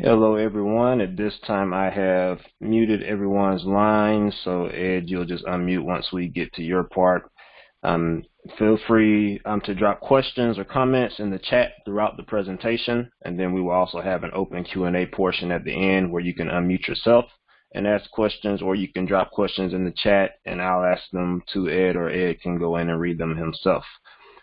Hello everyone. At this time I have muted everyone's line, so Ed, you'll just unmute once we get to your part. Feel free to drop questions or comments in the chat throughout the presentation, and then we will also have an open Q&A portion at the end where you can unmute yourself and ask questions, or you can drop questions in the chat and I'll ask them to Ed, or Ed can go in and read them himself.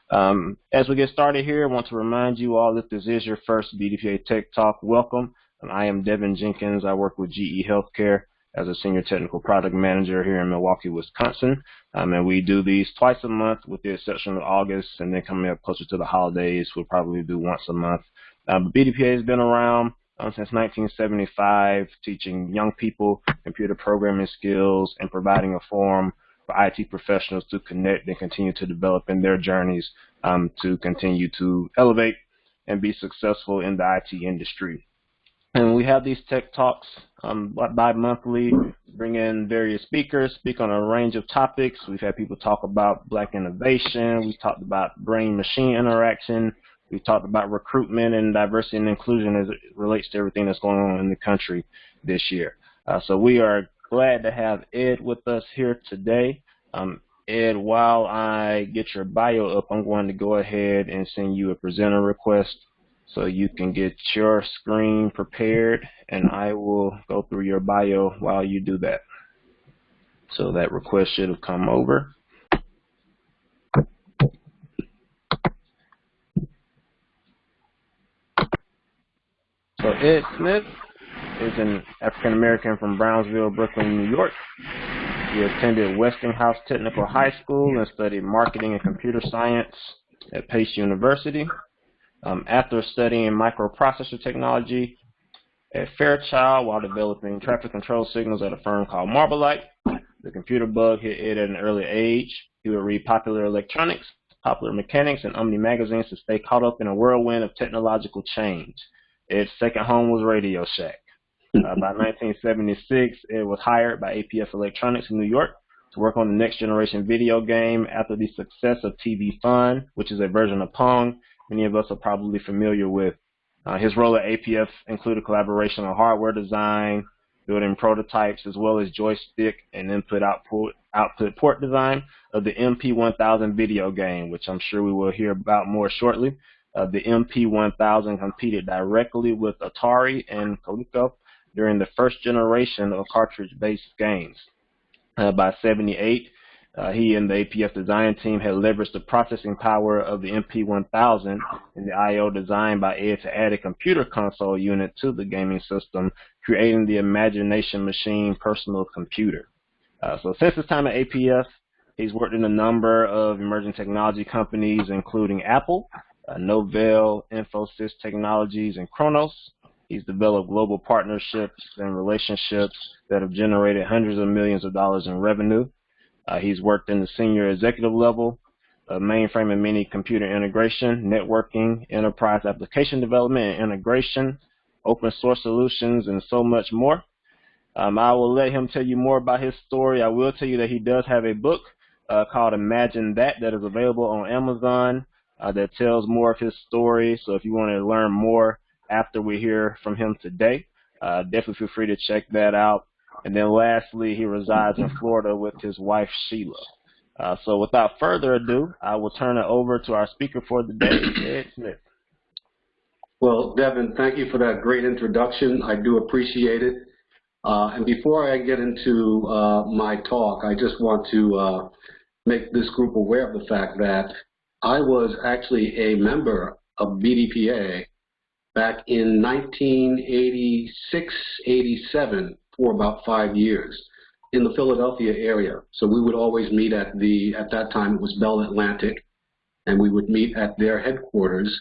As we get started here, I want to remind you all that this is your first BDPA Tech Talk. Welcome. I am Devin Jenkins. I work with GE Healthcare as a Senior Technical Product Manager here in Milwaukee, Wisconsin. And we do these twice a month with the exception of August, and then coming up closer to the holidays, we'll probably do once a month. But BDPA has been around since 1975, teaching young people computer programming skills and providing a forum for IT professionals to connect and continue to develop in their journeys to continue to elevate and be successful in the IT industry. And we have these tech talks bi-monthly, bring in various speakers, speak on a range of topics. We've had people talk about Black innovation. We've talked about brain-machine interaction. We've talked about recruitment and diversity and inclusion as it relates to everything that's going on in the country this year. So we are glad to have Ed with us here today. Ed, while I get your bio up, I'm going to go ahead and send you a presenter request so you can get your screen prepared, and I will go through your bio while you do that. So that request should have come over. So Ed Smith is an African-American from Brownsville, Brooklyn, New York. He attended Westinghouse Technical High School and studied marketing and computer science at Pace University. After studying microprocessor technology at Fairchild while developing traffic control signals at a firm called Marblite, the computer bug hit Ed at an early age. He would read Popular Electronics, Popular Mechanics, and Omni magazines to stay caught up in a whirlwind of technological change. Ed's second home was Radio Shack. By 1976, Ed was hired by APF Electronics in New York to work on the next generation video game after the success of TV Fun, which is a version of Pong many of us are probably familiar with. His role at APF included collaboration on hardware design, building prototypes, as well as joystick and input-output port design of the MP1000 video game, which I'm sure we will hear about more shortly. The MP1000 competed directly with Atari and Coleco during the first generation of cartridge-based games. By 78, he and the APF design team had leveraged the processing power of the MP1000 and the I/O designed by Ed to add a computer console unit to the gaming system, creating the Imagination Machine personal computer. So since his time at APF, he's worked in a number of emerging technology companies, including Apple, Novell, Infosys Technologies, and Kronos. He's developed global partnerships and relationships that have generated hundreds of millions of dollars in revenue. He's worked in the senior executive level, mainframe and mini computer integration, networking, enterprise application development and integration, open source solutions, and so much more. I will let him tell you more about his story. I will tell you that he does have a book called Imagine That is available on Amazon that tells more of his story. So if you want to learn more after we hear from him today, definitely feel free to check that out. And then lastly, he resides in Florida with his wife, Sheila. So without further ado, I will turn it over to our speaker for the day, Ed Smith. Well, Devin, thank you for that great introduction. I do appreciate it. And before I get into my talk, I just want to make this group aware of the fact that I was actually a member of BDPA back in 1986-87 for about 5 years in the Philadelphia area. So we would always meet at that time it was Bell Atlantic, and we would meet at their headquarters.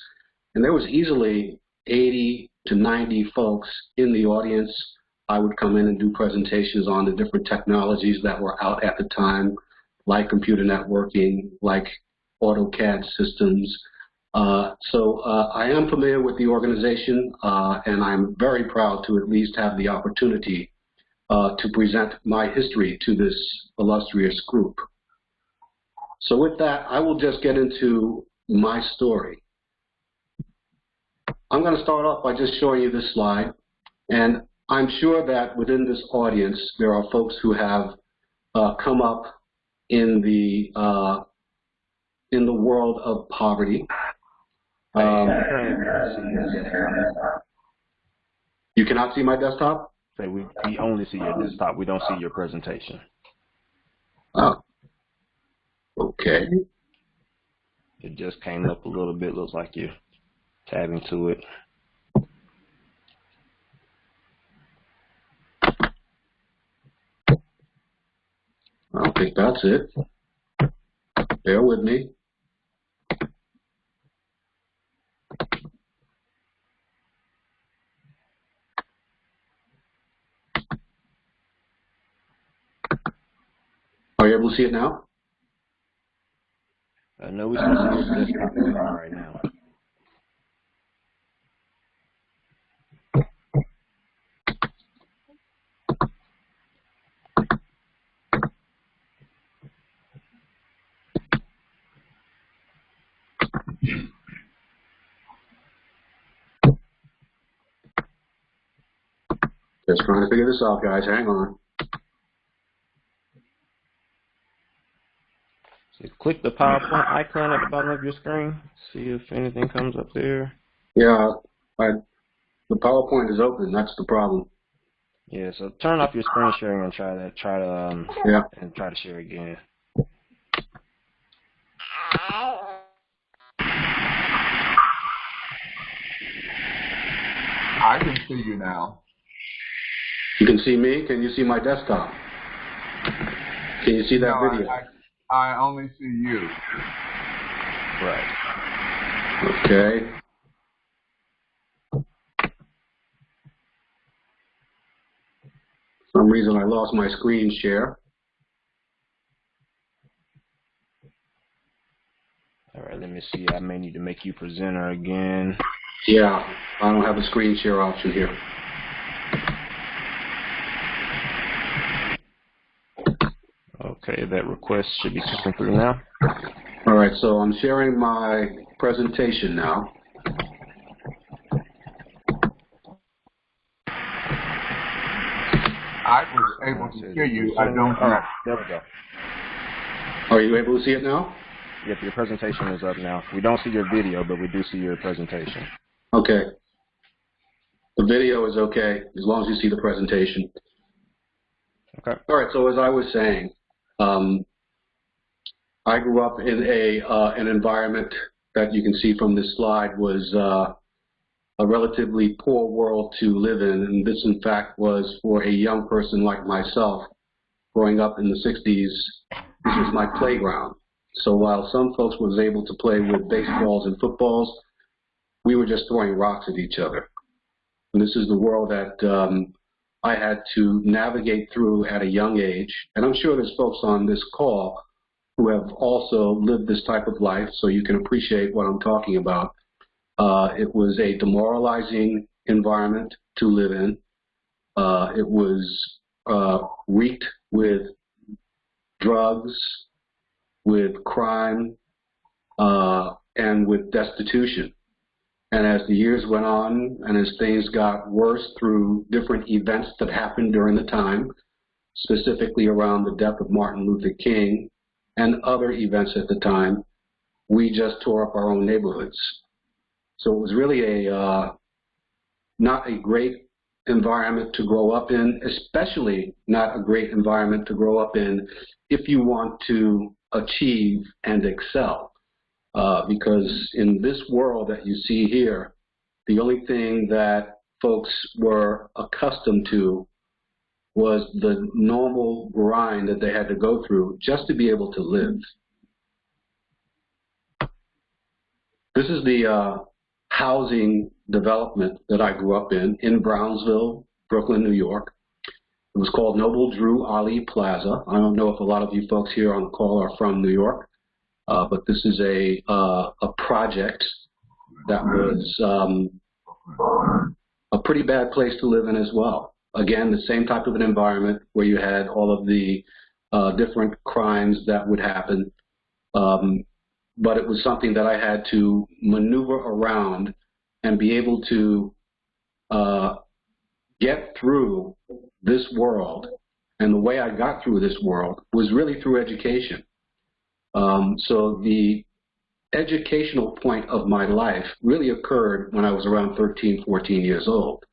And there was easily 80 to 90 folks in the audience. I would come in and do presentations on the different technologies that were out at the time, like computer networking, like AutoCAD systems. So I am familiar with the organization, and I'm very proud to at least have the opportunity to present my history to this illustrious group. So with that, I will just get into my story. I'm going to start off by just showing you this slide. And I'm sure that within this audience, there are folks who have come up in the world of poverty. You cannot see my desktop? Say we only see your desktop. We don't see your presentation. Oh, okay. It just came up a little bit. Looks like you're tabbing to it. I don't think that's it. Bear with me. Are you able to see it now? No, we can see your desktop right now. Just trying to figure this out, guys. Hang on. So click the PowerPoint icon at the bottom of your screen. See if anything comes up there. Yeah, the PowerPoint is open. That's the problem. Yeah, so turn off your screen sharing and try to share again. I can see you now. You can see me? Can you see my desktop? Can you see that video? I only see you. Right. Okay. For some reason I lost my screen share. All right, let me see. I may need to make you presenter again. Yeah, I don't have a screen share option here. Okay, that request should be coming through now. All right, so I'm sharing my presentation now. I was able to hear you. I don't. All right, there we go. Are you able to see it now? Yep, your presentation is up now. We don't see your video, but we do see your presentation. Okay. The video is okay, as long as you see the presentation. Okay. All right, so as I was saying, I grew up in an environment that you can see from this slide was a relatively poor world to live in, and this in fact was for a young person like myself growing up in the 60s. This was my playground. So while some folks was able to play with baseballs and footballs, we were just throwing rocks at each other. And this is the world that I had to navigate through at a young age. And I'm sure there's folks on this call who have also lived this type of life, so you can appreciate what I'm talking about. It was a demoralizing environment to live in. It was reeked with drugs, with crime, and with destitution. And as the years went on, and as things got worse through different events that happened during the time, specifically around the death of Martin Luther King and other events at the time, we just tore up our own neighborhoods. So it was really not a great environment to grow up in, especially not a great environment to grow up in if you want to achieve and excel. Because in this world that you see here, the only thing that folks were accustomed to was the normal grind that they had to go through just to be able to live. This is the housing development that I grew up in Brownsville, Brooklyn, New York. It was called Noble Drew Ali Plaza. I don't know if a lot of you folks here on the call are from New York. But this is a project that was a pretty bad place to live in as well. Again, the same type of an environment where you had all of the different crimes that would happen. But it was something that I had to maneuver around and be able to get through this world, and the way I got through this world was really through education. So the educational point of my life really occurred when I was around 13, 14 years old.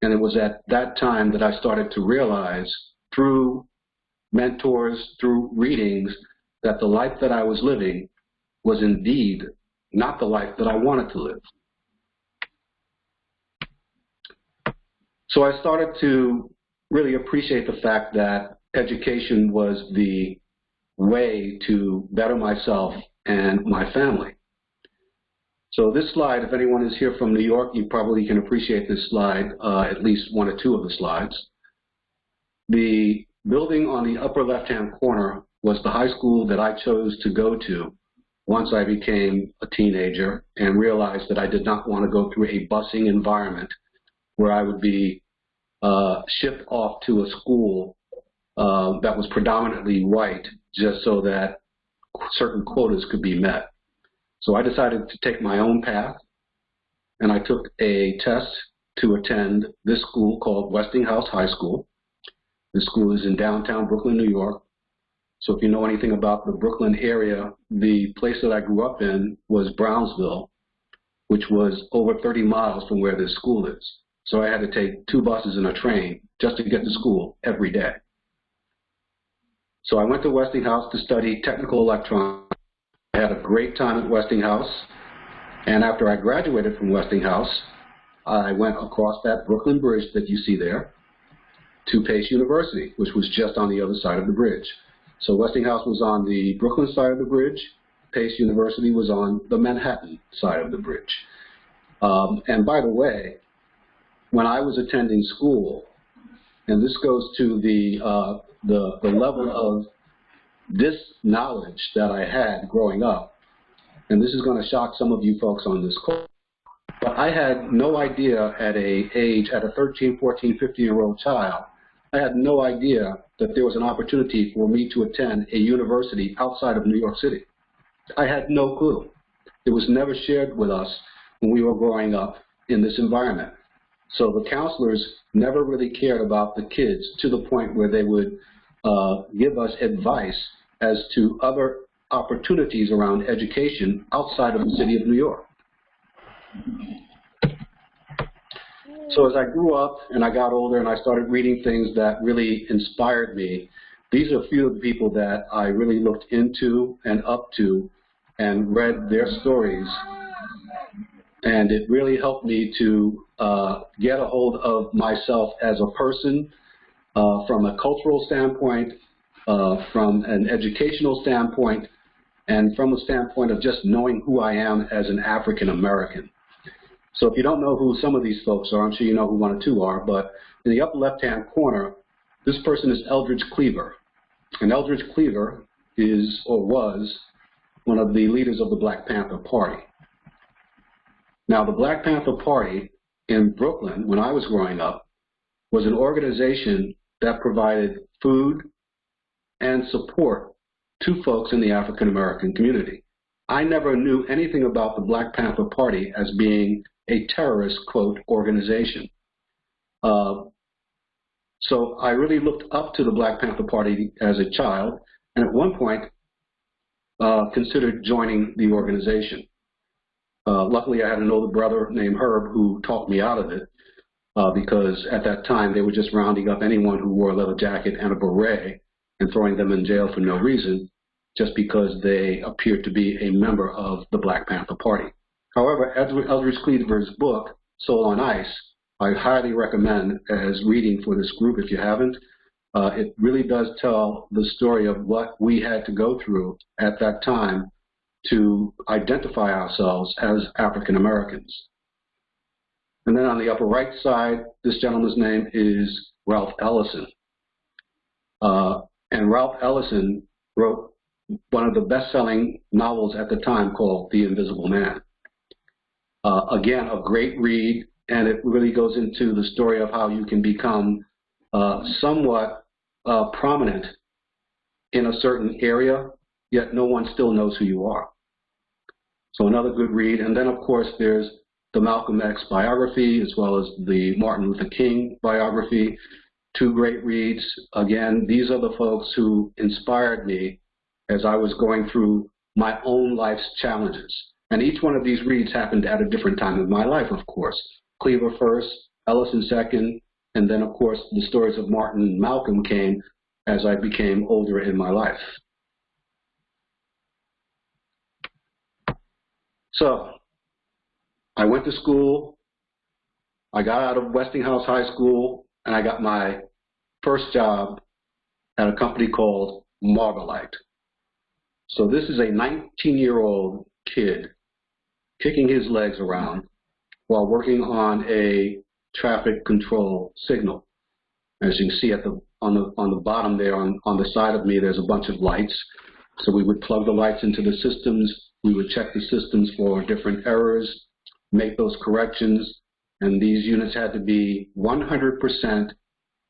And it was at that time that I started to realize through mentors, through readings, that the life that I was living was indeed not the life that I wanted to live. So I started to really appreciate the fact that education was the way to better myself and my family. So this slide, if anyone is here from New York, you probably can appreciate this slide, at least one or two of the slides. The building on the upper left-hand corner was the high school that I chose to go to once I became a teenager and realized that I did not want to go through a busing environment where I would be shipped off to a school that was predominantly white just so that certain quotas could be met. So I decided to take my own path, and I took a test to attend this school called Westinghouse High School. This school is in downtown Brooklyn, New York. So if you know anything about the Brooklyn area, the place that I grew up in was Brownsville, which was over 30 miles from where this school is. So I had to take 2 buses and a train just to get to school every day. So I went to Westinghouse to study technical electronics. I had a great time at Westinghouse, and after I graduated from Westinghouse, I went across that Brooklyn Bridge that you see there to Pace University, which was just on the other side of the bridge. So Westinghouse was on the Brooklyn side of the bridge, Pace University was on the Manhattan side of the bridge. And by the way, when I was attending school, and this goes to the level of this knowledge that I had growing up, and this is going to shock some of you folks on this call, but I had no idea at a 13, 14, 15-year-old child, I had no idea that there was an opportunity for me to attend a university outside of New York City. I had no clue. It was never shared with us when we were growing up in this environment. So the counselors never really cared about the kids to the point where they would give us advice as to other opportunities around education outside of the city of New York. So as I grew up and I got older and I started reading things that really inspired me, these are a few of the people that I really looked into and up to and read their stories. And it really helped me to get a hold of myself as a person from a cultural standpoint, from an educational standpoint, and from a standpoint of just knowing who I am as an African American. So if you don't know who some of these folks are, I'm sure you know who 1 or 2 are, but in the upper left-hand corner, this person is Eldridge Cleaver. And Eldridge Cleaver is, or was, one of the leaders of the Black Panther Party. Now, the Black Panther Party in Brooklyn, when I was growing up, was an organization that provided food and support to folks in the African American community. I never knew anything about the Black Panther Party as being a terrorist, quote, organization. So I really looked up to the Black Panther Party as a child, and at one point considered joining the organization. Luckily, I had an older brother named Herb who talked me out of it because at that time they were just rounding up anyone who wore a leather jacket and a beret and throwing them in jail for no reason just because they appeared to be a member of the Black Panther Party. However, Eldridge Cleaver's book, Soul on Ice, I highly recommend as reading for this group if you haven't. It really does tell the story of what we had to go through at that time to identify ourselves as African Americans. And then on the upper right side, this gentleman's name is Ralph Ellison. And Ralph Ellison wrote one of the best-selling novels at the time called The Invisible Man. Again, a great read, and it really goes into the story of how you can become somewhat prominent in a certain area, yet no one still knows who you are. So another good read. And then, of course, there's the Malcolm X biography as well as the Martin Luther King biography. Two great reads. Again, these are the folks who inspired me as I was going through my own life's challenges. And each one of these reads happened at a different time in my life, of course. Cleaver first, Ellison second, and then, of course, the stories of Martin and Malcolm came as I became older in my life. So, I went to school, I got out of Westinghouse High School, and I got my first job at a company called Marbolite. So this is a 19-year-old kid kicking his legs around while working on a traffic control signal. As you can see on the bottom there, on the side of me, there's a bunch of lights. So we would plug the lights into the systems. We would check the systems for different errors, make those corrections, and these units had to be 100%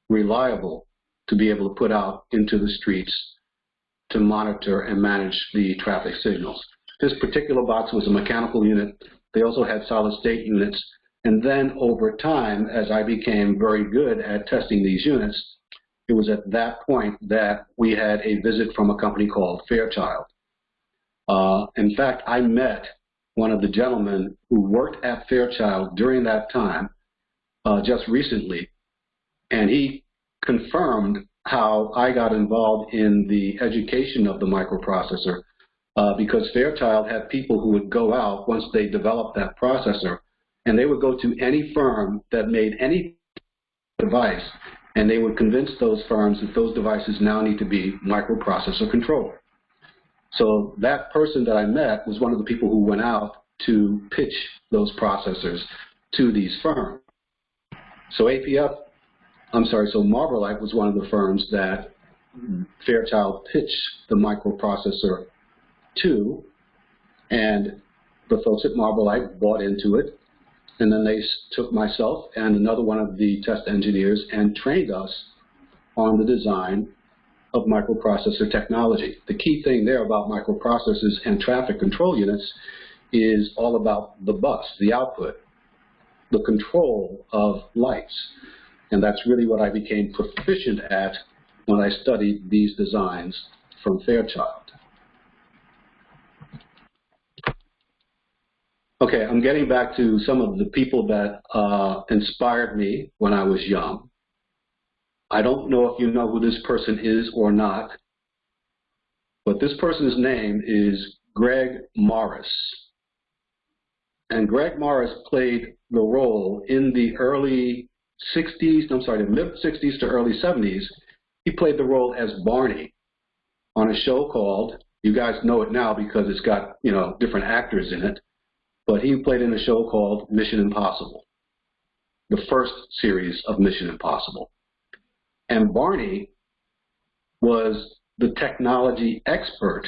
reliable to be able to put out into the streets to monitor and manage the traffic signals. This particular box was a mechanical unit. They also had solid-state units. And then over time, as I became very good at testing these units, it was at that point that we had a visit from a company called Fairchild. In fact, I met one of the gentlemen who worked at Fairchild during that time just recently, and he confirmed how I got involved in the education of the microprocessor because Fairchild had people who would go out once they developed that processor, and they would go to any firm that made any device, and they would convince those firms that those devices now need to be microprocessor controlled. So that person that I met was one of the people who went out to pitch those processors to these firms. So so Marbolite was one of the firms that Fairchild pitched the microprocessor to, and the folks at Marbolite bought into it, and then they took myself and another one of the test engineers and trained us on the design of microprocessor technology. The key thing there about microprocessors and traffic control units is all about the bus, the output, the control of lights. And that's really what I became proficient at when I studied these designs from Fairchild. Okay, I'm getting back to some of the people that inspired me when I was young. I don't know if you know who this person is or not, but this person's name is Greg Morris. And Greg Morris played the role in the early 60s, the mid-60s to early 70s. He played the role as Barney on a show called, you guys know it now because it's got, different actors in it, but he played in a show called Mission Impossible, the first series of Mission Impossible. And Barney was the technology expert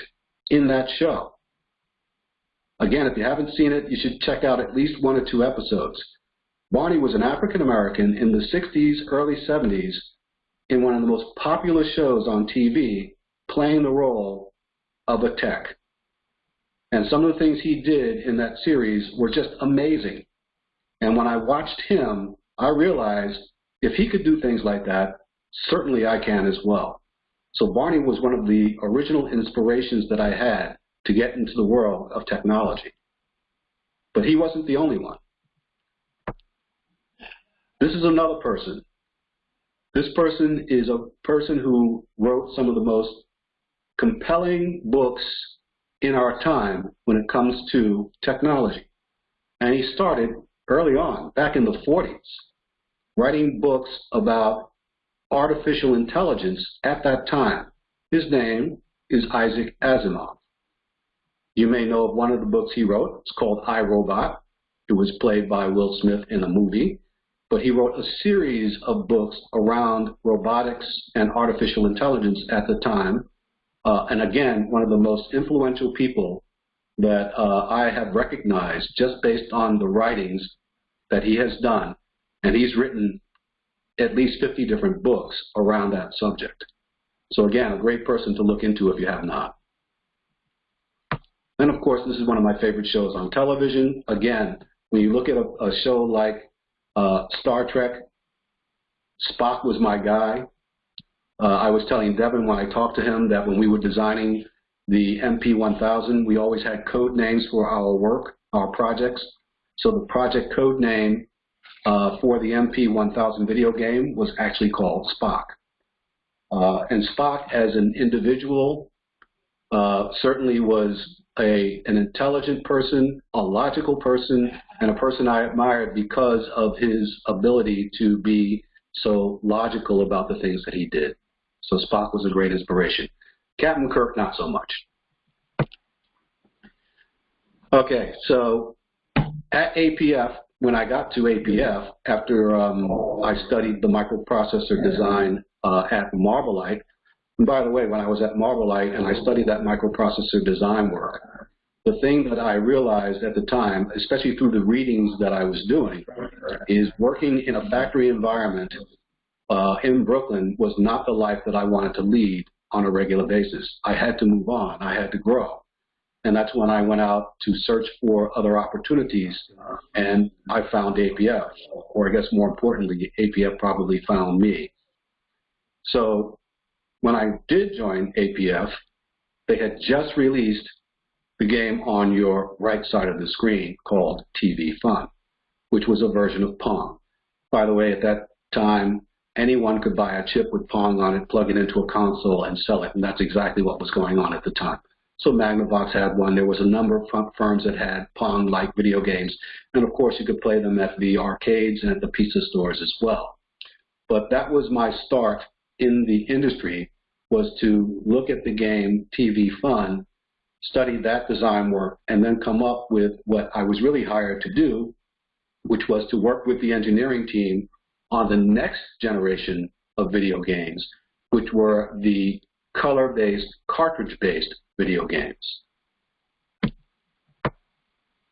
in that show. Again, if you haven't seen it, you should check out at least 1 or 2 episodes. Barney was an African American in the 60s, early 70s, in one of the most popular shows on TV, playing the role of a tech. And some of the things he did in that series were just amazing. And when I watched him, I realized if he could do things like that, certainly I can as well. So Barney was one of the original inspirations that I had to get into the world of technology. But he wasn't the only one. This is another person. This person is a person who wrote some of the most compelling books in our time when it comes to technology. And he started early on, back in the 40s, writing books about artificial intelligence at that time. His name is Isaac Asimov. You may know of one of the books he wrote. It's called I, Robot. It was played by Will Smith in a movie. But he wrote a series of books around robotics and artificial intelligence at the time. And again, one of the most influential people that I have recognized just based on the writings that he has done. And he's written at least 50 different books around that subject. So again, a great person to look into if you have not. And of course, this is one of my favorite shows on television. Again, When you look at a show like Star Trek, Spock was my guy. I was telling Devin when I talked to him that when we were designing the MP1000, we always had code names for our work, our projects. So the project code name for the MP1000 video game was actually called Spock. And Spock as an individual certainly was an intelligent person, a logical person, and a person I admired because of his ability to be so logical about the things that he did. So Spock was a great inspiration. Captain Kirk, not so much. Okay, so at APF, when I got to APF, after I studied the microprocessor design at Marvelite, and by the way, when I was at Marvelite and I studied that microprocessor design work, the thing that I realized at the time, especially through the readings that I was doing, is working in a factory environment in Brooklyn was not the life that I wanted to lead on a regular basis. I had to move on. I had to grow. And that's when I went out to search for other opportunities, and I found APF, or I guess more importantly, APF probably found me. So when I did join APF, they had just released the game on your right side of the screen called TV Fun, which was a version of Pong. By the way, at that time, anyone could buy a chip with Pong on it, plug it into a console, and sell it, and that's exactly what was going on at the time. So Magnavox had one. There was a number of firms that had Pong-like video games, and of course you could play them at the arcades and at the pizza stores as well. But that was my start in the industry, was to look at the game TV Fun, study that design work, and then come up with what I was really hired to do, which was to work with the engineering team on the next generation of video games, which were the color-based, cartridge-based video games.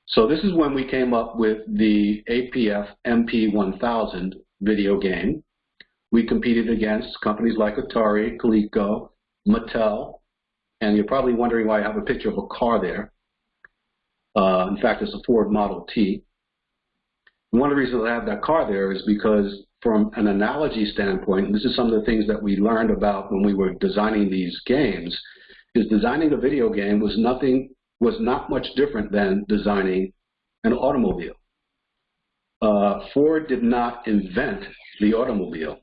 So this is when we came up with the APF MP1000 video game. We competed against companies like Atari, Coleco, Mattel, and you're probably wondering why I have a picture of a car there. In fact, it's a Ford Model T. One of the reasons I have that car there is because from an analogy standpoint, and this is some of the things that we learned about when we were designing these games, is designing a video game was not much different than designing an automobile. Ford did not invent the automobile,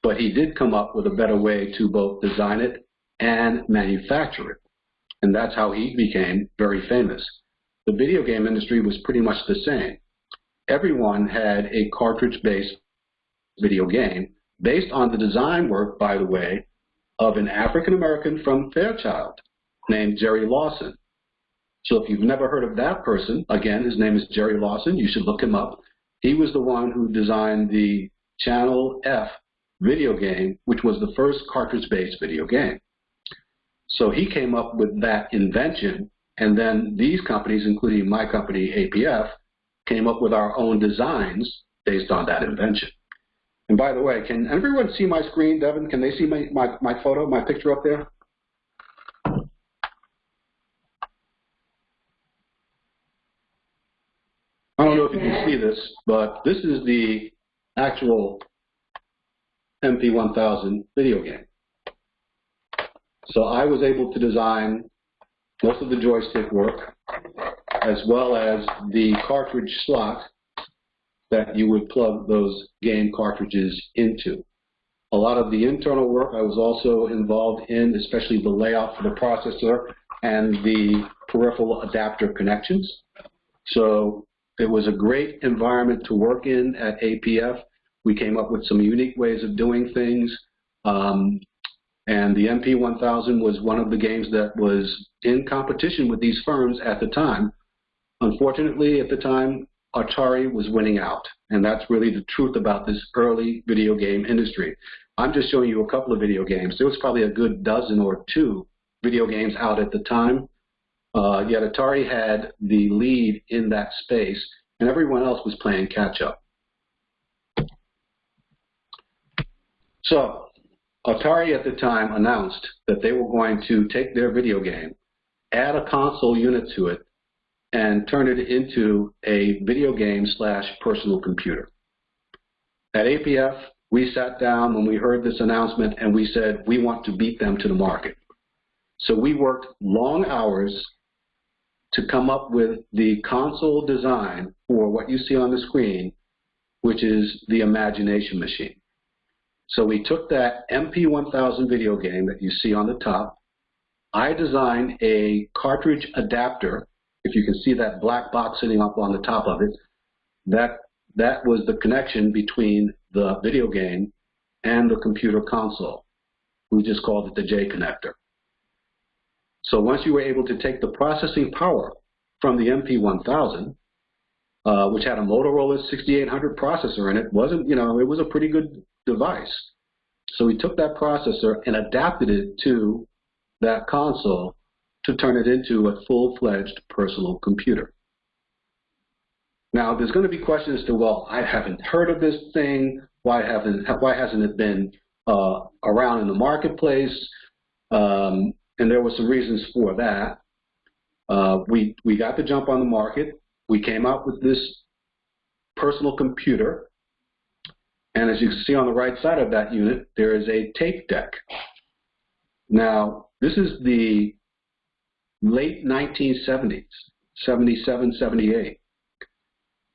but he did come up with a better way to both design it and manufacture it. And that's how he became very famous. The video game industry was pretty much the same. Everyone had a cartridge-based video game based on the design work, by the way, of an African-American from Fairchild named Jerry Lawson. So if you've never heard of that person, again, his name is Jerry Lawson. You should look him up. He was the one who designed the Channel F video game, which was the first cartridge-based video game. So he came up with that invention, and then these companies, including my company, APF, came up with our own designs based on that invention. And by the way, can everyone see my screen, Devin? Can they see my photo, my picture up there? I don't know if you can see this, but this is the actual MP1000 video game. So I was able to design most of the joystick work, as well as the cartridge slot that you would plug those game cartridges into. A lot of the internal work I was also involved in, especially the layout for the processor and the peripheral adapter connections. So it was a great environment to work in at APF. We came up with some unique ways of doing things. And the MP1000 was one of the games that was in competition with these firms at the time. Unfortunately, at the time, Atari was winning out, and that's really the truth about this early video game industry. I'm just showing you a couple of video games. There was probably a good dozen or two video games out at the time, yet Atari had the lead in that space, and everyone else was playing catch-up. So Atari at the time announced that they were going to take their video game, add a console unit to it, and turn it into a video game / personal computer. At APF, we sat down when we heard this announcement and we said, we want to beat them to the market. So we worked long hours to come up with the console design for what you see on the screen, which is the Imagination Machine. So we took that MP1000 video game that you see on the top. I designed a cartridge adapter. If you can see that black box sitting up on the top of it, that was the connection between the video game and the computer console. We just called it the J connector. So once you were able to take the processing power from the MP1000, which had a Motorola 6800 processor in it, it was a pretty good device. So we took that processor and adapted it to that console to turn it into a full-fledged personal computer. Now, there's going to be questions as to, well, I haven't heard of this thing. Why hasn't it been around in the marketplace? And there were some reasons for that. We got the jump on the market. We came out with this personal computer. And as you can see on the right side of that unit, there is a tape deck. Now, this is the late 1970s, 77, 78.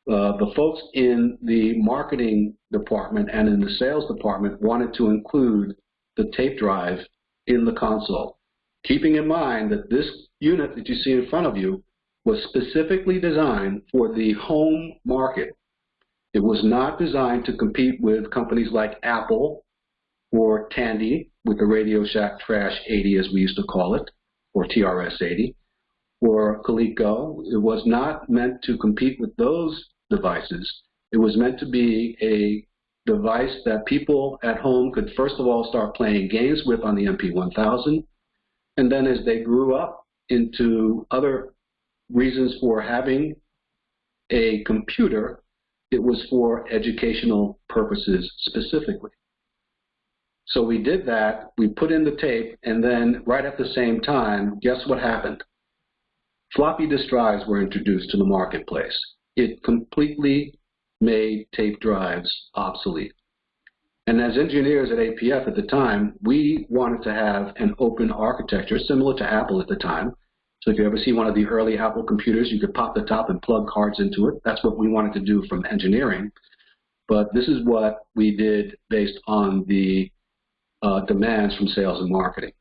The folks in the marketing department and in the sales department wanted to include the tape drive in the console, keeping in mind that this unit that you see in front of you was specifically designed for the home market. It was not designed to compete with companies like Apple or Tandy with the Radio Shack Trash 80, as we used to call it, or TRS 80, or Coleco. It was not meant to compete with those devices. It was meant to be a device that people at home could first of all start playing games with on the MP1000, and then as they grew up into other reasons for having a computer, it was for educational purposes specifically. So we did that, we put in the tape, and then right at the same time, guess what happened? Floppy disk drives were introduced to the marketplace. It completely made tape drives obsolete. And as engineers at APF at the time, we wanted to have an open architecture similar to Apple at the time. So if you ever see one of the early Apple computers, you could pop the top and plug cards into it. That's what we wanted to do from engineering. But this is what we did based on the demands from sales and marketing.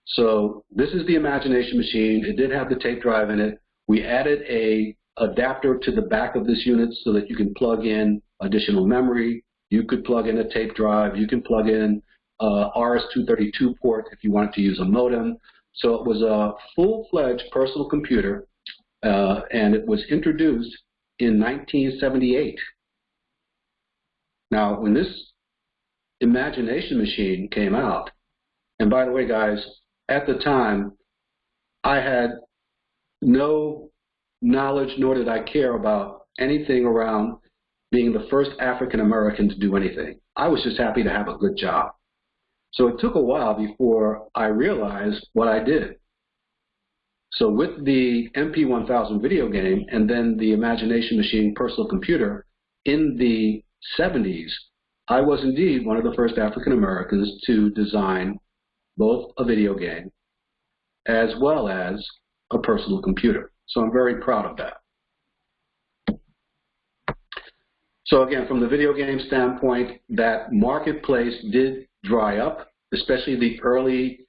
So this is the Imagination Machine. It did have the tape drive in it. We added a adapter to the back of this unit so that you can plug in additional memory. You could plug in a tape drive. You can plug in RS-232 port if you wanted to use a modem. So it was a full-fledged personal computer, and it was introduced in 1978. Now, when this Imagination Machine came out, and by the way, guys, at the time, I had no knowledge, nor did I care about anything around being the first African American to do anything. I was just happy to have a good job. So it took a while before I realized what I did. So with the MP1000 video game and then the Imagination Machine personal computer in the 70s, I was indeed one of the first African Americans to design both a video game as well as a personal computer. So I'm very proud of that. So again, from the video game standpoint, that marketplace did dry up, especially the early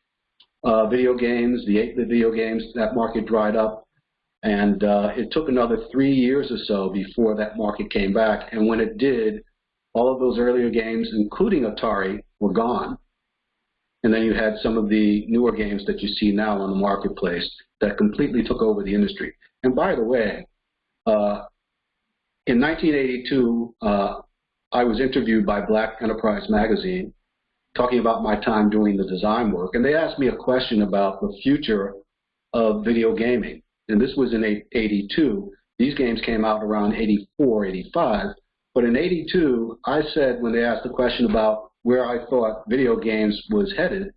video games, the 8-bit video games, that market dried up. And it took another 3 years or so before that market came back. And when it did, all of those earlier games, including Atari, were gone. And then you had some of the newer games that you see now on the marketplace that completely took over the industry. And by the way, in 1982, I was interviewed by Black Enterprise magazine talking about my time doing the design work. And they asked me a question about the future of video gaming. And this was in 82. These games came out around 84, 85. But in 82, I said, when they asked the question about where I thought video games was headed,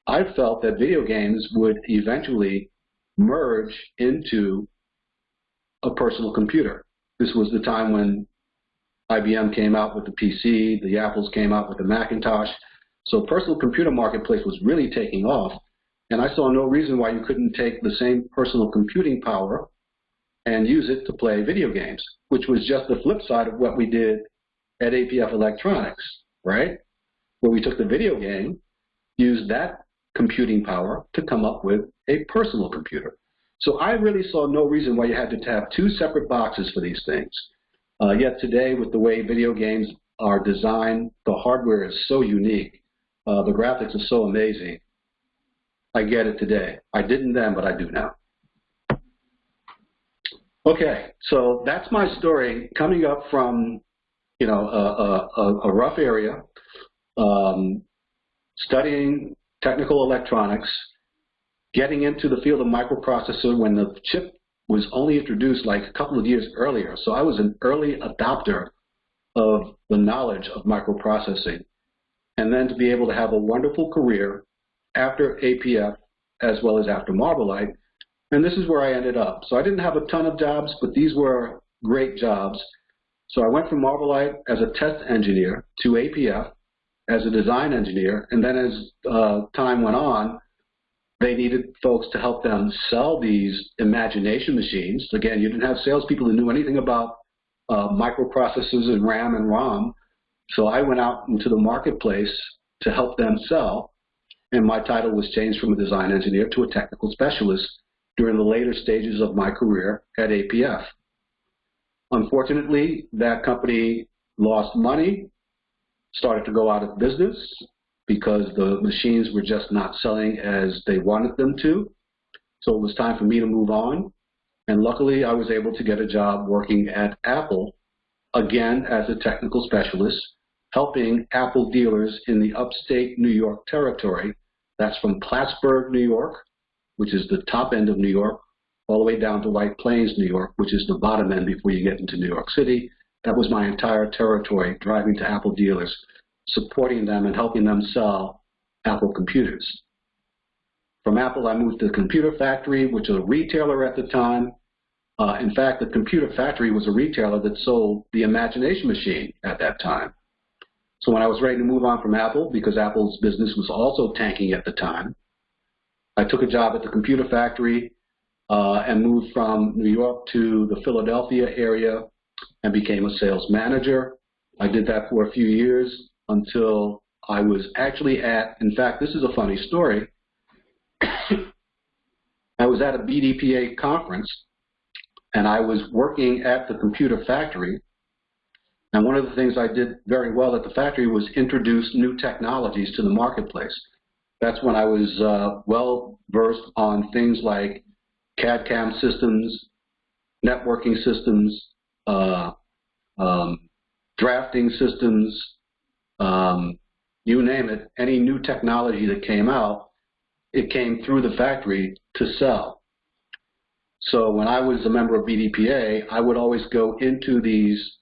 I felt that video games would eventually merge into a personal computer. This was the time when IBM came out with the PC, the Apples came out with the Macintosh. So personal computer marketplace was really taking off. And I saw no reason why you couldn't take the same personal computing power and use it to play video games, which was just the flip side of what we did at APF Electronics, right? Where we took the video game, used that computing power to come up with a personal computer. So I really saw no reason why you had to have two separate boxes for these things. Yet today, with the way video games are designed, the hardware is so unique, the graphics are so amazing. I get it today. I didn't then, but I do now. Okay, so that's my story, coming up from, you know, a rough area, studying technical electronics, getting into the field of microprocessor when the chip was only introduced like a couple of years earlier. So I was an early adopter of the knowledge of microprocessing, and then to be able to have a wonderful career after APF as well as after Marblite. And this is where I ended up. So I didn't have a ton of jobs, but these were great jobs. So I went from Marblite as a test engineer to APF as a design engineer. And then as time went on, they needed folks to help them sell these imagination machines. Again, you didn't have salespeople who knew anything about microprocessors and RAM and ROM. So I went out into the marketplace to help them sell. And my title was changed from a design engineer to a technical specialist during the later stages of my career at APF. Unfortunately, that company lost money, started to go out of business because the machines were just not selling as they wanted them to. So it was time for me to move on. And luckily, I was able to get a job working at Apple, again as a technical specialist, helping Apple dealers in the upstate New York territory. That's from Plattsburgh, New York, which is the top end of New York, all the way down to White Plains, New York, which is the bottom end before you get into New York City. That was my entire territory, driving to Apple dealers, supporting them and helping them sell Apple computers. From Apple, I moved to the Computer Factory, which was a retailer at the time. In fact, the Computer Factory was a retailer that sold the Imagination Machine at that time. So when I was ready to move on from Apple, because Apple's business was also tanking at the time, I took a job at the Computer Factory and moved from New York to the Philadelphia area and became a sales manager. I did that for a few years until I was actually at, in fact, this is a funny story. I was at a BDPA conference and I was working at the Computer Factory. And one of the things I did very well at the factory was introduce new technologies to the marketplace. That's when I was well versed on things like CAD/CAM systems, networking systems, drafting systems, you name it. Any new technology that came out, it came through the factory to sell. So when I was a member of BDPA, I would always go into these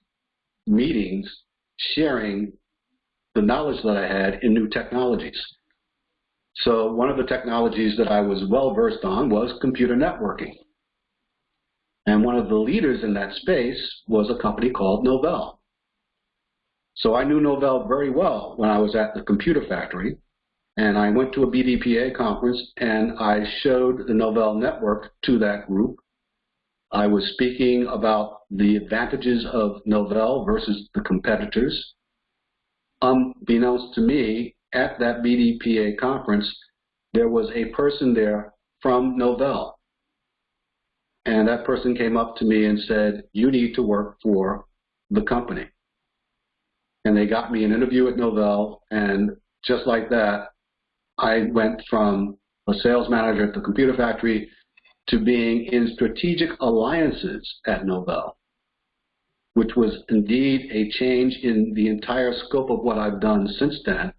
meetings sharing the knowledge that I had in new technologies. So one of the technologies that I was well versed on was computer networking. And one of the leaders in that space was a company called Novell. So I knew Novell very well when I was at the Computer Factory, and I went to a BDPA conference and I showed the Novell network to that group. I was speaking about the advantages of Novell versus the competitors. Unbeknownst to me, at that BDPA conference, there was a person there from Novell. And that person came up to me and said, "You need to work for the company." And they got me an interview at Novell, and just like that, I went from a sales manager at the Computer Factory to being in strategic alliances at Novell, which was indeed a change in the entire scope of what I've done since then.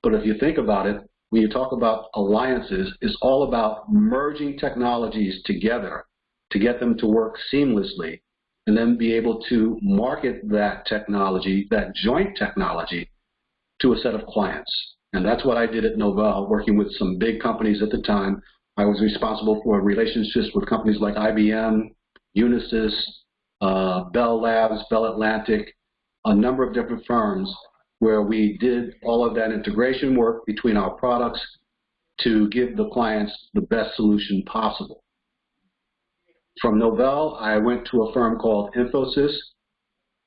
But if you think about it, when you talk about alliances, it's all about merging technologies together to get them to work seamlessly and then be able to market that technology, that joint technology, to a set of clients. And that's what I did at Novell, working with some big companies at the time. I was responsible for relationships with companies like IBM, Unisys, Bell Labs, Bell Atlantic, a number of different firms where we did all of that integration work between our products to give the clients the best solution possible. From Novell, I went to a firm called Infosys,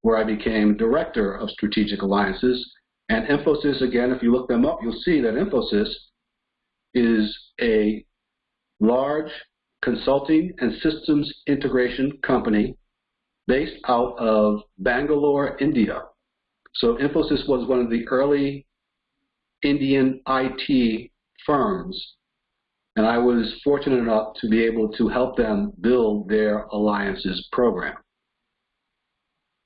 where I became Director of Strategic Alliances. And Infosys, again, if you look them up, you'll see that Infosys is a large consulting and systems integration company based out of Bangalore, India. So Infosys was one of the early Indian IT firms, and I was fortunate enough to be able to help them build their alliances program.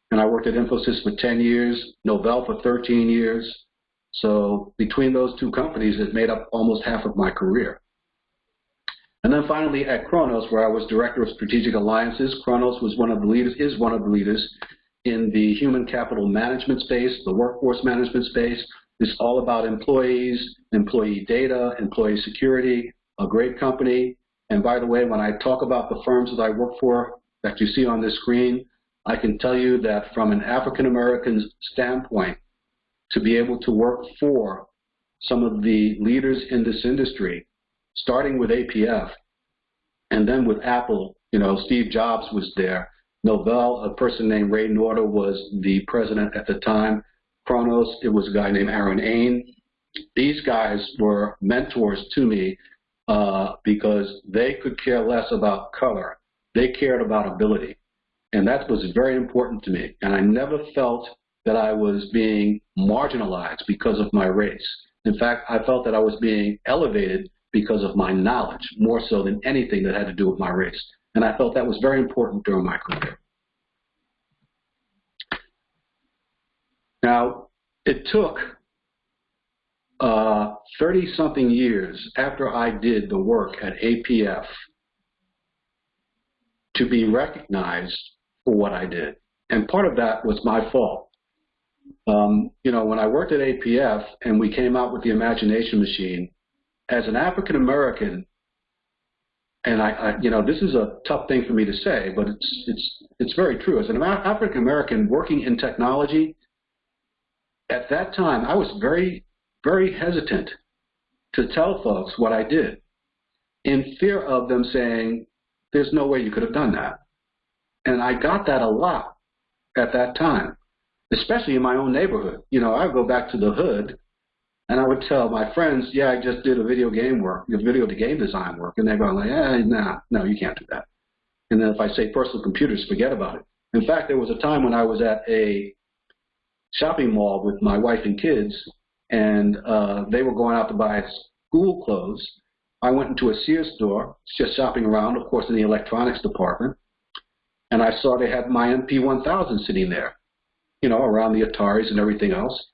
And I worked at Infosys for 10 years, Novell for 13 years. So between those two companies, it made up almost half of my career. And then finally at Kronos, where I was Director of Strategic Alliances. Kronos was one of the leaders, is one of the leaders in the human capital management space, the workforce management space. It's all about employees, employee data, employee security, a great company. And by the way, when I talk about the firms that I work for that you see on this screen, I can tell you that from an African-American standpoint, to be able to work for some of the leaders in this industry, starting with APF, and then with Apple, you know, Steve Jobs was there. Novell, a person named Ray Norder was the president at the time. Kronos, it was a guy named Aaron Ain. These guys were mentors to me because they could care less about color. They cared about ability. And that was very important to me. And I never felt that I was being marginalized because of my race. In fact, I felt that I was being elevated because of my knowledge, more so than anything that had to do with my race. And I felt that was very important during my career. Now, it took 30-something years after I did the work at APF to be recognized for what I did. And part of that was my fault. You know, when I worked at APF and we came out with the Imagination Machine, as an African American, and you know, this is a tough thing for me to say, but it's very true. As an African American working in technology, at that time, I was very, very hesitant to tell folks what I did, in fear of them saying, "There's no way you could have done that." And I got that a lot at that time, especially in my own neighborhood. You know, I would go back to the hood, and I would tell my friends, "Yeah, I just did a video game design work," and they're going like, "Nah, no, you can't do that." And then if I say personal computers, forget about it. In fact, there was a time when I was at a shopping mall with my wife and kids, and they were going out to buy school clothes. I went into a Sears store, just shopping around, of course, in the electronics department, and I saw they had my MP1000 sitting there, you know, around the Ataris and everything else.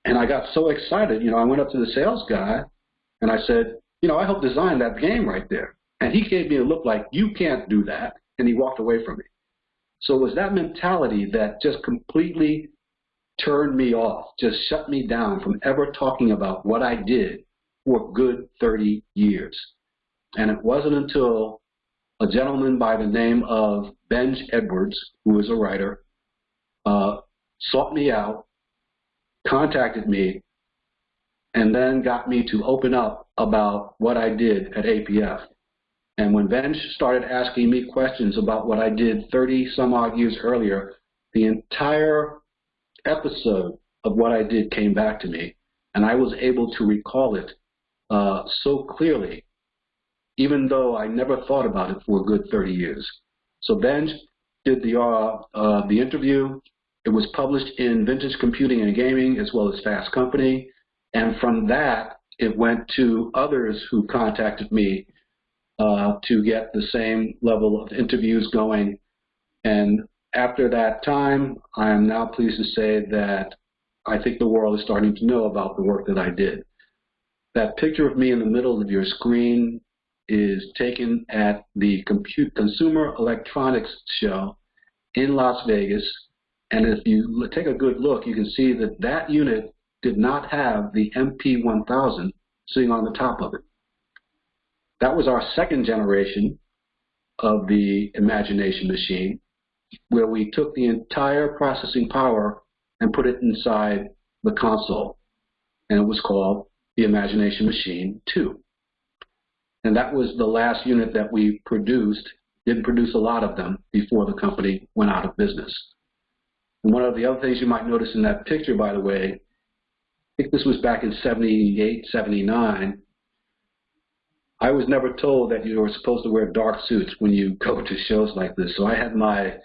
And I got so excited, you know, I went up to the sales guy, and I said, "You know, I helped design that game right there." And he gave me a look like, "You can't do that," and he walked away from me. So it was that mentality that just completely turned me off, just shut me down from ever talking about what I did for a good 30 years. And it wasn't until a gentleman by the name of Benj Edwards, who is a writer, sought me out, contacted me, and then got me to open up about what I did at APF. And when Benj started asking me questions about what I did 30 some odd years earlier, the entire episode of what I did came back to me, and I was able to recall it so clearly, even though I never thought about it for a good 30 years. So Benj did the interview. It was published in Vintage Computing and Gaming as well as Fast Company, and from that it went to others who contacted me to get the same level of interviews going. And after that time, I am now pleased to say that I think the world is starting to know about the work that I did. That picture of me in the middle of your screen is taken at the Consumer Electronics Show in Las Vegas. And if you take a good look, you can see that that unit did not have the MP1000 sitting on the top of it. That was our second generation, of the imagination machine, where we took the entire processing power and put it inside the console. And it was called the Imagination Machine 2. And that was the last unit that we produced. Didn't produce a lot of them before the company went out of business. And one of the other things you might notice in that picture, by the way, I think this was back in 78, 79, I was never told that you were supposed to wear dark suits when you go to shows like this. So I had my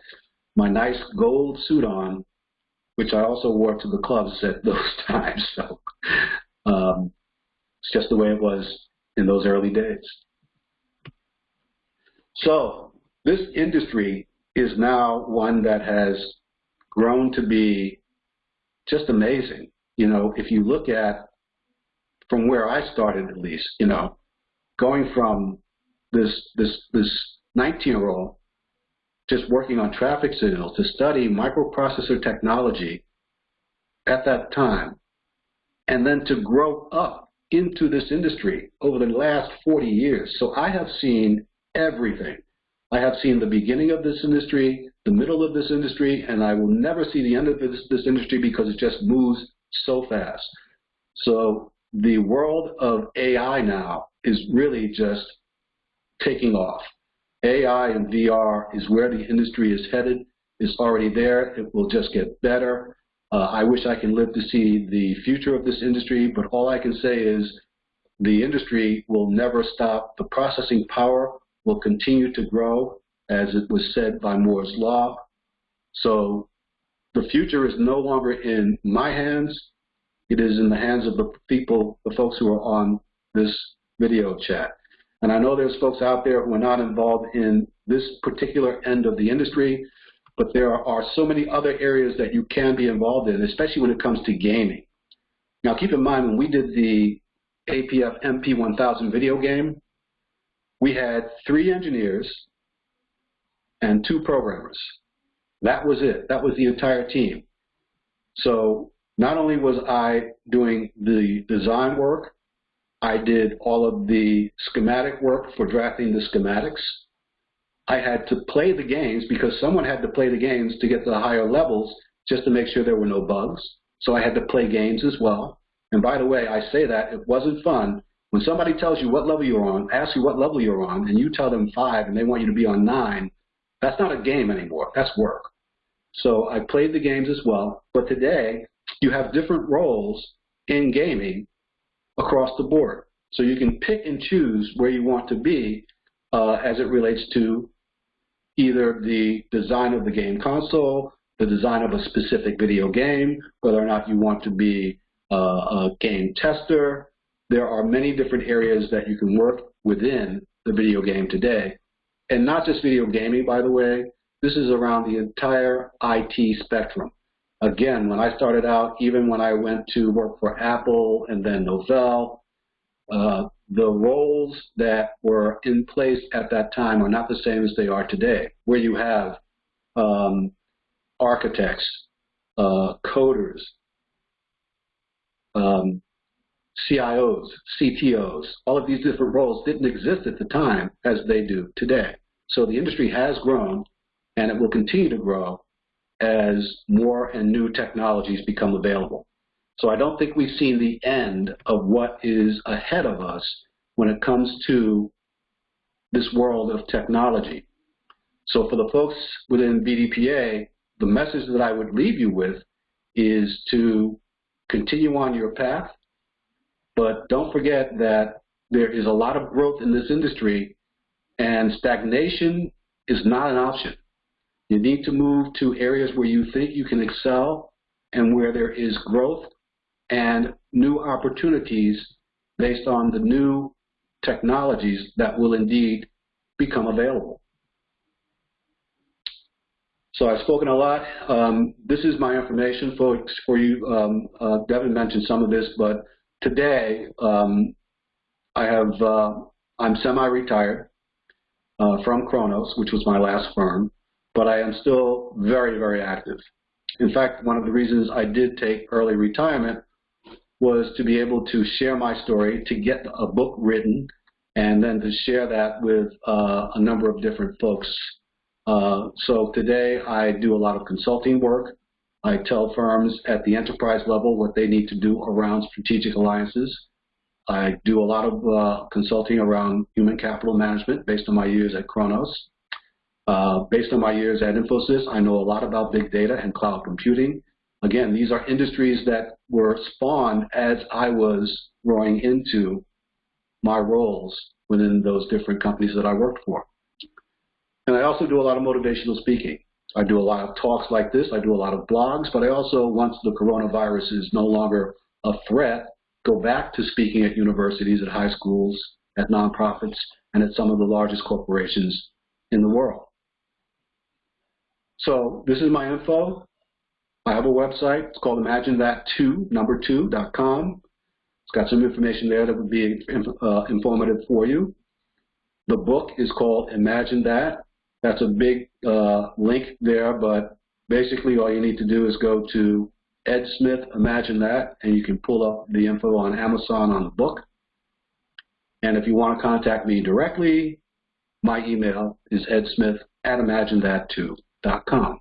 nice gold suit on, which I also wore to the clubs at those times. So it's just the way it was in those early days. So this industry is now one that has grown to be just amazing. You know, if you look at, from where I started at least, you know, going from this 19-year-old just working on traffic signals to study microprocessor technology at that time, and then to grow up into this industry over the last 40 years. So I have seen everything. I have seen the beginning of this industry, the middle of this industry, and I will never see the end of this industry because it just moves so fast. So the world of AI now is really just taking off. AI and VR is where the industry is headed. It's already there. It will just get better. I wish I can live to see the future of this industry, but all I can say is the industry will never stop. The processing power will continue to grow, as it was said by Moore's Law. So the future is no longer in my hands. It is in the hands of the people, the folks who are on this video chat. And I know there's folks out there who are not involved in this particular end of the industry, but there are so many other areas that you can be involved in, especially when it comes to gaming. Now keep in mind, when we did the APF MP1000 video game, we had 3 engineers and 2 programmers. That was it. That was the entire team. So not only was I doing the design work, I did all of the schematic work for drafting the schematics. I had to play the games because someone had to play the games to get to the higher levels just to make sure there were no bugs. So I had to play games as well. And by the way, I say that it wasn't fun. When somebody tells you what level you're on, asks you what level you're on, and you tell them 5 and they want you to be on 9, that's not a game anymore. That's work. So I played the games as well. But today, you have different roles in gaming across the board. So you can pick and choose where you want to be as it relates to either the design of the game console, the design of a specific video game, whether or not you want to be a game tester. There are many different areas that you can work within the video game today. And not just video gaming, by the way. This is around the entire IT spectrum. Again, when I started out, even when I went to work for Apple and then Novell, the roles that were in place at that time are not the same as they are today, where you have architects, coders, CIOs, CTOs. All of these different roles didn't exist at the time as they do today. So the industry has grown, and it will continue to grow as more and new technologies become available. So I don't think we've seen the end of what is ahead of us when it comes to this world of technology. So for the folks within BDPA, the message that I would leave you with is to continue on your path, but don't forget that there is a lot of growth in this industry, and stagnation is not an option. You need to move to areas where you think you can excel and where there is growth and new opportunities based on the new technologies that will indeed become available. So I've spoken a lot. This is my information, folks, for you. Devin mentioned some of this, but today I'm semi-retired from Kronos, which was my last firm, but I am still very, very active. In fact, one of the reasons I did take early retirement was to be able to share my story, to get a book written, and then to share that with a number of different folks. So today I do a lot of consulting work. I tell firms at the enterprise level what they need to do around strategic alliances. I do a lot of consulting around human capital management based on my years at Kronos. Based on my years at Infosys, I know a lot about big data and cloud computing. Again, these are industries that were spawned as I was growing into my roles within those different companies that I worked for. And I also do a lot of motivational speaking. I do a lot of talks like this. I do a lot of blogs, but I also, once the coronavirus is no longer a threat, go back to speaking at universities, at high schools, at nonprofits, and at some of the largest corporations in the world. So this is my info. I have a website. It's called imaginethat2.com. It's got some information there that would be informative for you. The book is called Imagine That. That's a big link there, but basically all you need to do is go to Ed Smith, Imagine That, and you can pull up the info on Amazon on the book. And if you want to contact me directly, my email is edsmith@imaginethat2.com.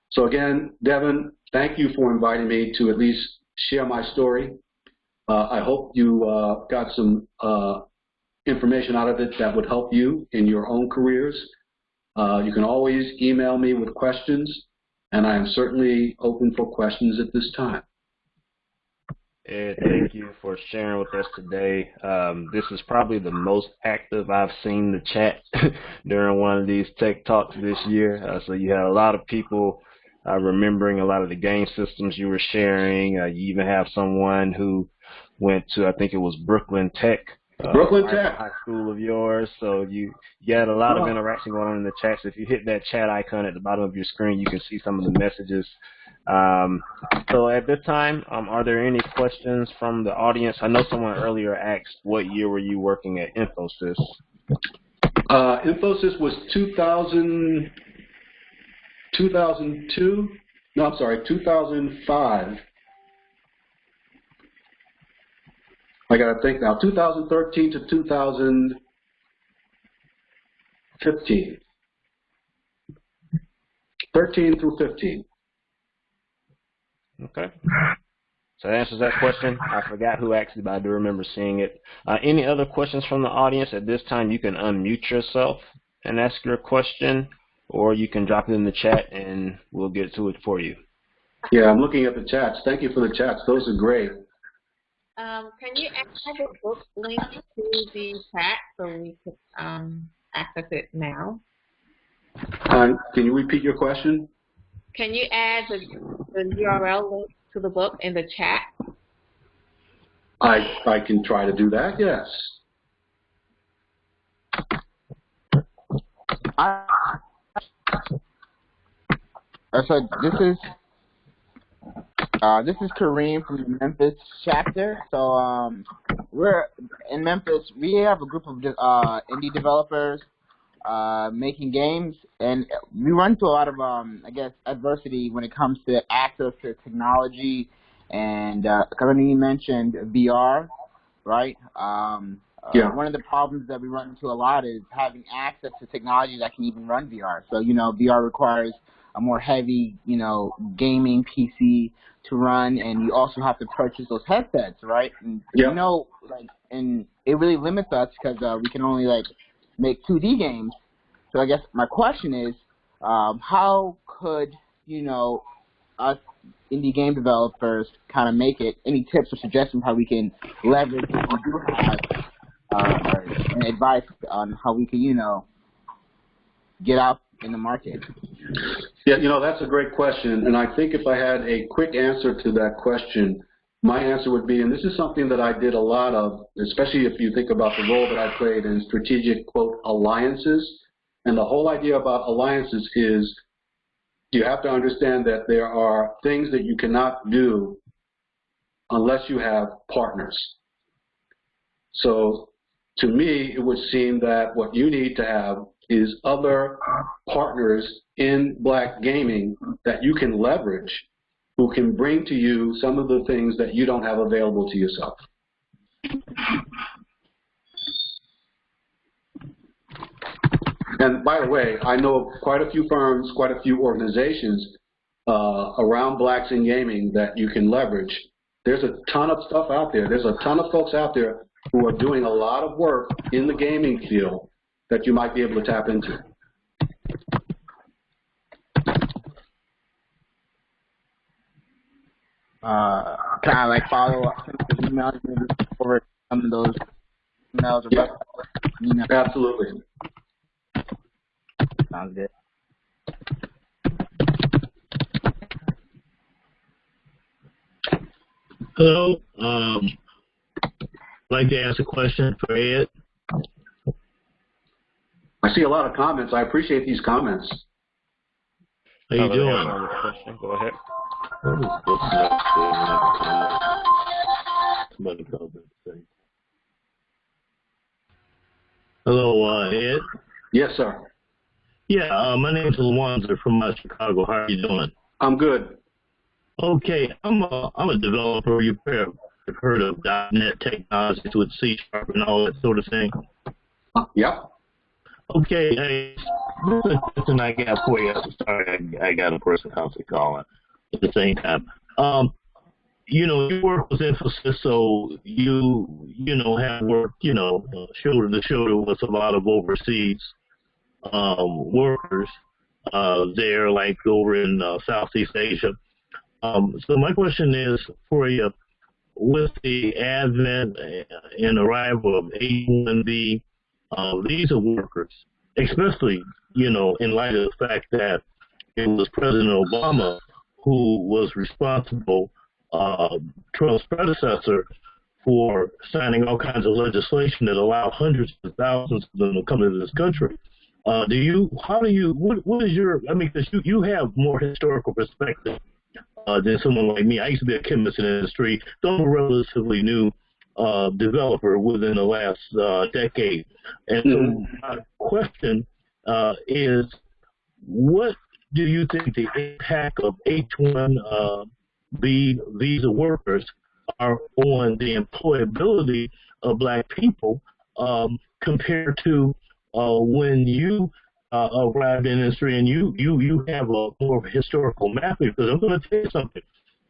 So again, Devin, thank you for inviting me to at least share my story. I hope you got some information out of it that would help you in your own careers. You can always email me with questions, and I am certainly open for questions at this time. Ed, thank you for sharing with us today. This is probably the most active I've seen the chat during one of these tech talks this year. So you had a lot of people remembering a lot of the game systems you were sharing. You even have someone who went to, I think it was Brooklyn Tech. Brooklyn Tech. High school of yours. So you had a lot of interaction going on in the chat. So if you hit that chat icon at the bottom of your screen, you can see some of the messages. So at this time, are there any questions from the audience? I know someone earlier asked, what year were you working at Infosys? Infosys was 2002. No, I'm sorry, 2005. I got to think now. 2013 to 2015. 13 through 15. Okay. So that answers that question. I forgot who asked it, but I do remember seeing it. Any other questions from the audience? At this time, you can unmute yourself and ask your question, or you can drop it in the chat and we'll get to it for you. Yeah, I'm looking at the chats. Thank you for the chats. Those are great. Can you add the book link to the chat so we could access it now? Can you repeat your question? Can you add the URL link to the book in the chat? I can try to do that, yes. So this is Kareem from the Memphis chapter. So we're in Memphis. We have a group of indie developers making games, and we run into a lot of I guess adversity when it comes to access to technology. And Kareem, you mentioned VR, right? Yeah. One of the problems that we run into a lot is having access to technology that can even run VR. So VR requires a more heavy, gaming PC to run, and you also have to purchase those headsets, right? And yep. And it really limits us because we can only make 2D games. So I guess my question is, how could us indie game developers kind of make it? Any tips or suggestions how we can leverage if we do have and advice on how we can get out in the market? Yeah, that's a great question, and I think if I had a quick answer to that question, my answer would be, and this is something that I did a lot of, especially if you think about the role that I played in strategic, quote, alliances, and the whole idea about alliances is you have to understand that there are things that you cannot do unless you have partners. So to me, it would seem that what you need to have is other partners in black gaming that you can leverage, who can bring to you some of the things that you don't have available to yourself. And by the way, I know of quite a few firms, quite a few organizations around blacks in gaming that you can leverage. There's a ton of stuff out there. There's a ton of folks out there who are doing a lot of work in the gaming field that you might be able to tap into. Can I like follow up with emails maybe over some of those emails? Or Yeah, emails? absolutely. Sounds good. Hello. I'd like to ask a question for Ed. I see a lot of comments. I appreciate these comments. How you doing? Question. Go ahead. Hello, Ed. Yes, sir. Yeah, my name's Lawanza from Chicago. How are you doing? I'm good. Okay, I'm a developer. You've heard of .NET technologies with C# and all that sort of thing. Yep. Okay, hey, this is a question I got for you. Sorry, I got a person constantly calling at the same time. You know, you work with Infosys, so you have worked, shoulder to shoulder with a lot of overseas workers there, like over in Southeast Asia. So my question is for you, with the advent and arrival of H-1B visa workers, especially, in light of the fact that it was President Obama who was responsible, Trump's predecessor, for signing all kinds of legislation that allowed hundreds of thousands of them to come into this country. What is your, because you have more historical perspective than someone like me. I used to be a chemist in the industry, so I'm a relatively new developer within the last decade. And so my question is, what do you think the impact of H-1B visa workers are on the employability of black people compared to when you arrived in the industry and you have a more historical mapping? Because I'm going to tell you something.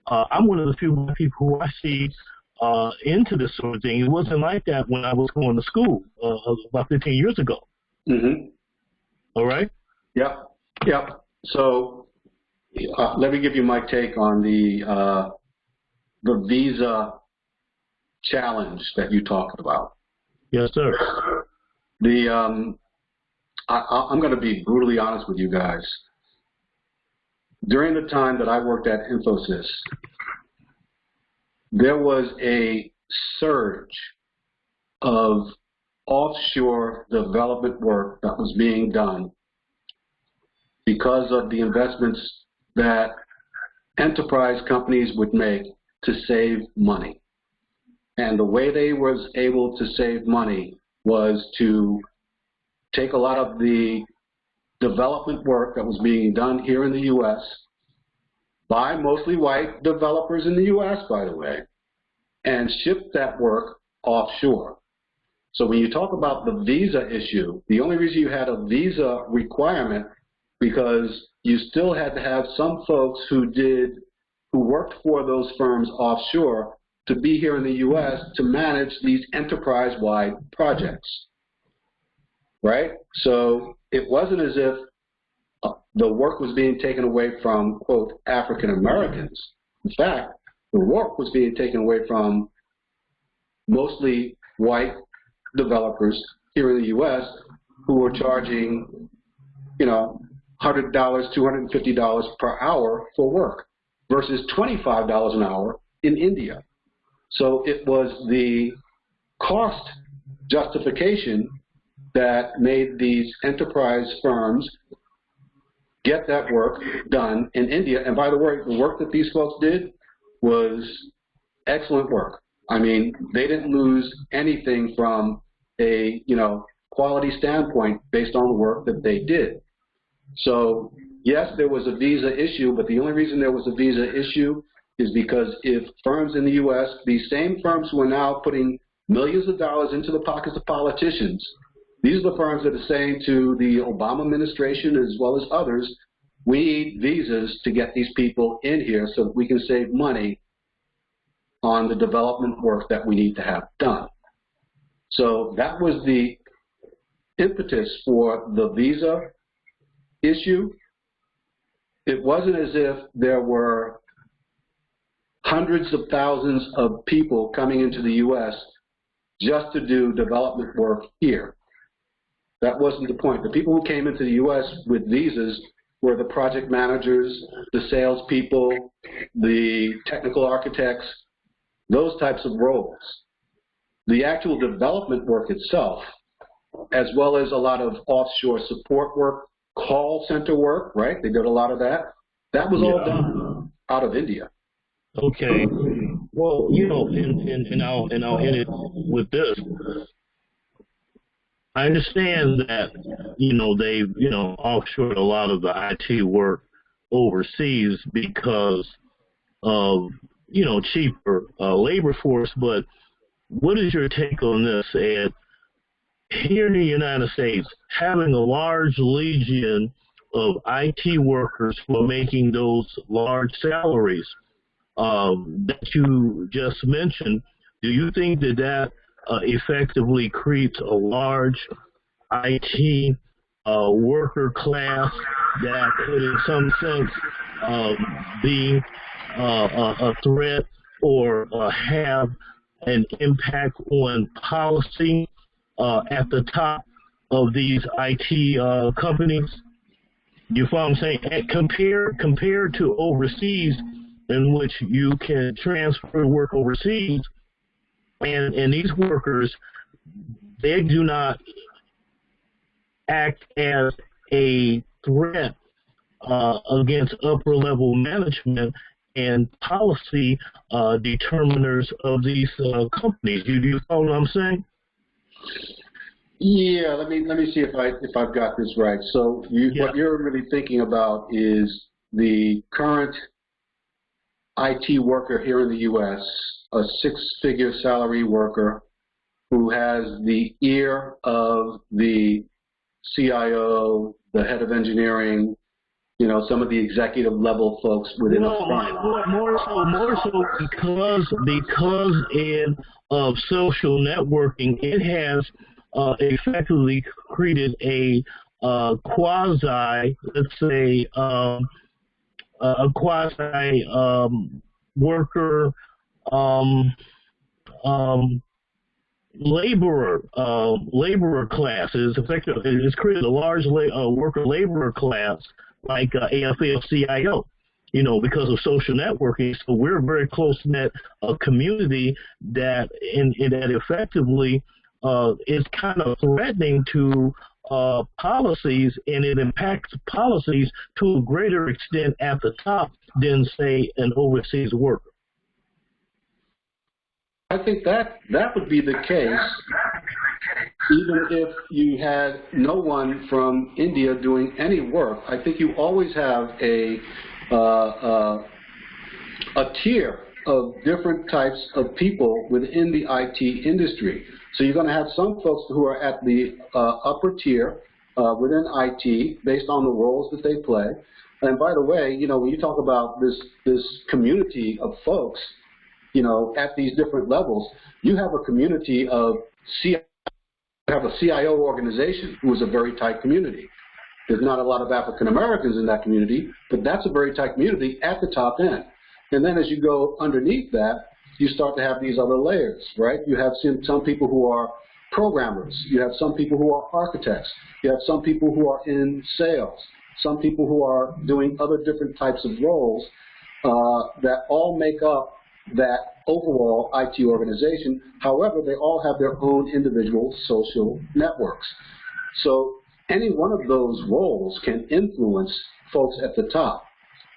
I'm one of the few black people who I see into this sort of thing. It wasn't like that when I was going to school about 15 years ago. Mm-hmm. All right? Yep. So let me give you my take on the visa challenge that you talked about. Yes, sir. I'm going to be brutally honest with you guys. During the time that I worked at Infosys, there was a surge of offshore development work that was being done because of the investments that enterprise companies would make to save money. And the way they was able to save money was to take a lot of the development work that was being done here in the U.S. by mostly white developers in the U.S., by the way, and ship that work offshore. So when you talk about the visa issue, the only reason you had a visa requirement because you still had to have some folks who worked for those firms offshore to be here in the U.S. to manage these enterprise-wide projects, right? So it wasn't as if the work was being taken away from, quote, African Americans. In fact, the work was being taken away from mostly white developers here in the U.S. who were charging, $100, $250 per hour for work versus $25 an hour in India. So it was the cost justification that made these enterprise firms get that work done in India. And by the way, the work that these folks did was excellent work. I mean, they didn't lose anything from a, quality standpoint based on the work that they did. So yes, there was a visa issue, but the only reason there was a visa issue is because if firms in the U.S., these same firms who are now putting millions of dollars into the pockets of politicians, These are the firms that are saying to the Obama administration as well as others, we need visas to get these people in here so that we can save money on the development work that we need to have done. So that was the impetus for the visa issue. It wasn't as if there were hundreds of thousands of people coming into the U.S. just to do development work here. That wasn't the point. The people who came into the U.S. with visas were the project managers, the salespeople, the technical architects, those types of roles. The actual development work itself, as well as a lot of offshore support work, call center work, right? They did a lot of that. That was all done out of India. Okay. Well, you know, and I'll end it with this. I understand that, you know, they've, you know, offshored a lot of the IT work overseas because of, you know, cheaper labor force, but what is your take on this, Ed? Here in the United States, having a large legion of IT workers for making those large salaries that you just mentioned, do you think that that effectively creates a large IT worker class that could in some sense be a threat or have an impact on policy at the top of these IT companies? You follow what I'm saying? And compared to overseas, in which you can transfer work overseas, and these workers, they do not act as a threat against upper level management and policy determiners of these companies. Do you follow what I'm saying? Yeah, let me see if I've got this right. So what you're really thinking about is the current IT worker here in the U.S., a six-figure salary worker who has the ear of the CIO, the head of engineering, you know, some of the executive level folks within a firm. More so because of social networking, it has effectively created a quasi, let's say, a quasi worker laborer class. It's created a large worker laborer class like AFL-CIO, you know, because of social networking. So we're a very close-knit community that effectively is kind of threatening to policies, and it impacts policies to a greater extent at the top than, say, an overseas worker. I think that would be the case, even if you had no one from India doing any work. I think you always have a tier of different types of people within the IT industry. So you're going to have some folks who are at the upper tier within IT based on the roles that they play. And by the way, you know, when you talk about this community of folks, you know, at these different levels, you have a community of a CIO organization who is a very tight community. There's not a lot of African Americans in that community, but that's a very tight community at the top end. And then as you go underneath that, you start to have these other layers, right? You have some people who are programmers. You have some people who are architects. You have some people who are in sales. Some people who are doing other different types of roles that all make up that overall IT organization. However, they all have their own individual social networks. So any one of those roles can influence folks at the top.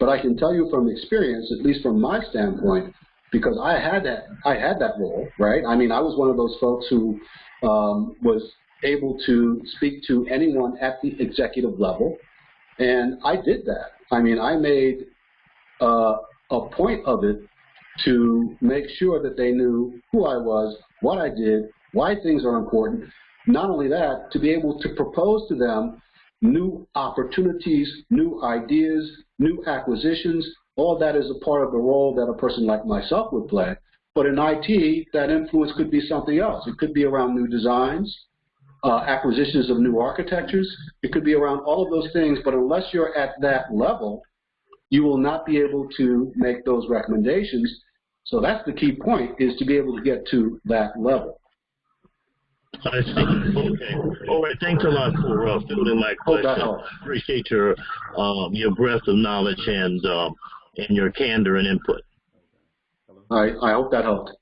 But I can tell you from experience, at least from my standpoint, because I had that role, right? I mean, I was one of those folks who was able to speak to anyone at the executive level, and I did that. I mean, I made a point of it to make sure that they knew who I was, what I did, why things are important, Not only that, to be able to propose to them new opportunities, new ideas, new acquisitions, all that is a part of the role that a person like myself would play. But in IT, that influence could be something else. It could be around new designs, acquisitions of new architectures. It could be around all of those things, but unless you're at that level, you will not be able to make those recommendations. So that's the key point, is to be able to get to that level. I see. Okay. All right. Thanks a lot for fielding my question. I appreciate your breadth of knowledge and your candor and input. I hope that helped.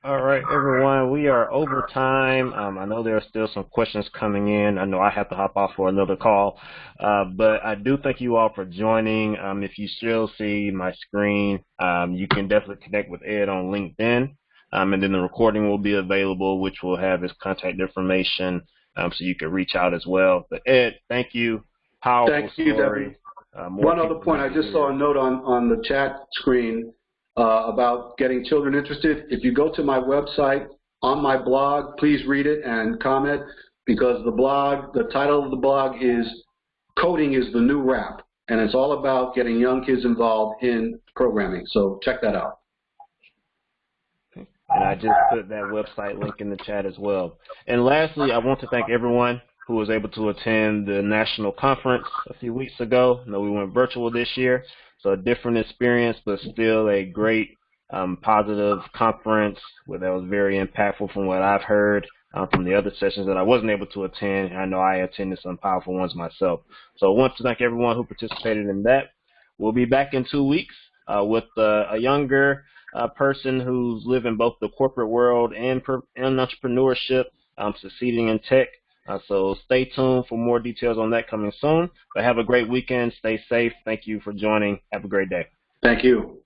All right, everyone, we are over time. I know there are still some questions coming in. I know I have to hop off for another call, but I do thank you all for joining. If you still see my screen, you can definitely connect with Ed on LinkedIn, and then the recording will be available, which will have his contact information, so you can reach out as well. But Ed, thank you. Powerful thank you, story. One other point, I just saw a note on the chat screen about getting children interested. If you go to my website, on my blog, please read it and comment, because the title of the blog is Coding is the New Rap, and it's all about getting young kids involved in programming. So check that out. And I just put that website link in the chat as well. And lastly, I want to thank everyone who was able to attend the national conference a few weeks ago. I know we went virtual this year, so a different experience, but still a great positive conference that was very impactful from what I've heard from the other sessions that I wasn't able to attend. I know I attended some powerful ones myself. So I want to thank everyone who participated in that. We'll be back in 2 weeks with a younger person who's living both the corporate world and entrepreneurship, succeeding in tech. So stay tuned for more details on that coming soon. But have a great weekend. Stay safe. Thank you for joining. Have a great day. Thank you.